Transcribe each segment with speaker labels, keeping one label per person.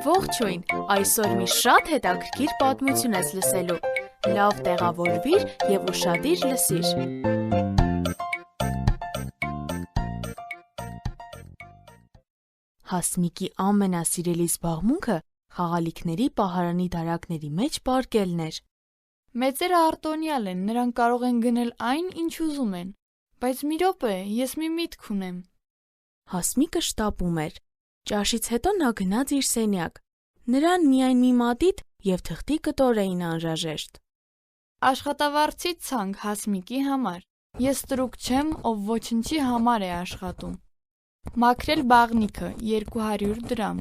Speaker 1: Ողջույն, այսօր մի շատ հետաքրքիր պատմություն ես լսելու, լավ տեղավորվիր և ուշադիր լսիր։ Հասմիկի ամենասիրելի զբաղմունքը խաղալիքների պահարանի դարակների մեջ պառկելն էր։
Speaker 2: Մեծերը արտոնյալ են, նրանք կարող են գնել այն, ինչ ուզում են, բայց մի րոպե, ես մի միտք ունեմ։
Speaker 1: Հասմիկը շտապում էր։ Ճաշից հետո նա գնաց իր սենյակ։ Նրան միայն մի մատիտ և թղթի կտոր էին անհրաժեշտ։
Speaker 2: Աշխատավարձի ցանկ Հասմիկի համար։ Ես տրուկ չեմ, ով ոչնչի համար է աշխատում։ Մաքրել բաղնիքը 200 դրամ։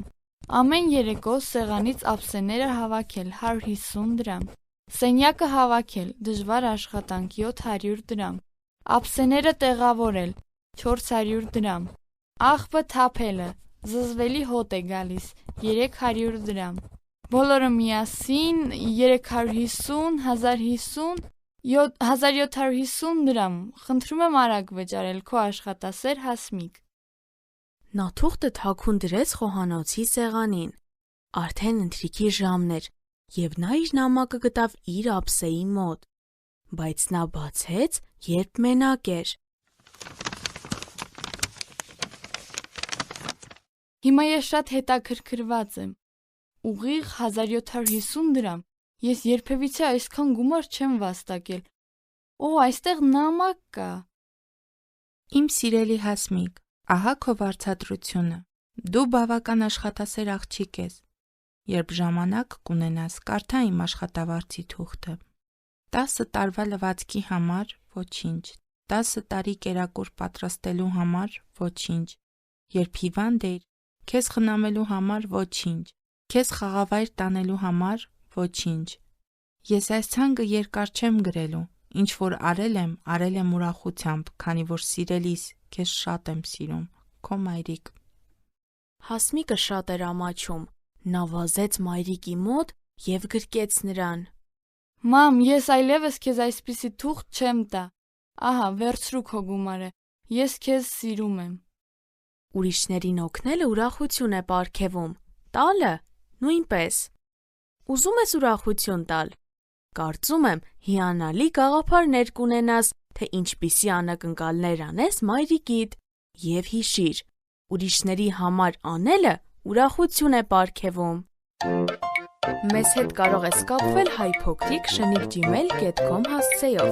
Speaker 2: Ամեն երեկո սեղանից ափսեները հավաքել 150 դրամ։ Սենյակը հավաքել, դժվար աշխատանք 700 դրամ։ Ափսեները տեղավորել 400 դրամ։ Աղբը թափելը, զզվելի հոտ է գալիս 300 դրամ։ Բոլորը միասին 350, 1050, 1750 դրամ։ Խնդրում եմ արագ վճարել, քո աշխատասեր Հասմիկ։
Speaker 1: Նա թուղթը թաքուն դրեց խոհանոցի սեղանին։ Արդեն ընթրիքի ժամն էր, և նա իր նամակը գտավ իր ափսեի մոտ, բայց նա բացեց, երբ մենակ էր։
Speaker 2: Հիմա ես շատ հետաքրքրված եմ։ Ուղիղ 1750 դրամ։ Ես երբևիցե այսքան գումար չեմ վաստակել։ Օ, այստեղ նամակ կա։
Speaker 3: Իմ սիրելի Հասմիկ, ահա քո վարձատրությունը։ Դու բավական աշխատասեր աղջիկ ես։ Երբ ժամանակ կունենաս, կարդա իմ աշխատավարձի թուղթը։ 10 տարվա լվացքի համար ոչինչ, 10 տարի կերակուր պատրաստելու համար ոչինչ, երբ հիվանդ էիր, քեզ խնամելու համար ոչինչ, քեզ խաղավայր տանելու համար ոչինչ։ Ես այս ցանկը երկար չեմ գրելու, ինչ որ արել եմ ուրախությամբ, քանի որ սիրելիս, քեզ շատ եմ սիրում, քո մայրիկ։
Speaker 1: Հասմիկը շատ էր ամաչում։ Նա վազեց մայրիկի մոտ և գրկեց նրան։
Speaker 2: Մամ, ես այլևս քեզ այսպիսի թուղթ չեմ տա։ Ահա, վերցրու քո գումարը։ Ես քեզ սիրում եմ։
Speaker 1: Ուրիշներին օգնելը ուրախություն է պարգևում, տալը նույնպես։ Ուզում ես ուրախություն տալ։ Կարծում եմ, հիանալի գաղափարներ կունենաս, թե ինչպիսի անակնկալներ անես մայրիկիդ, և հիշիր, ուրիշների համար անելը ուրախություն է պարգևում։ Մեզ հետ կարող ես կապվել hypocric@gmail.com հասցեով։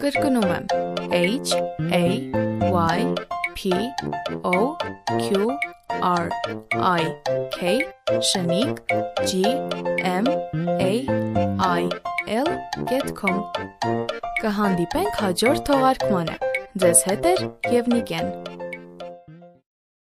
Speaker 1: Կրկնում եմ hypocric@gmail.com Կհանդիպենք հաջորդ թողարկմանը։ Ձեզ հետ է Եվնիկեն։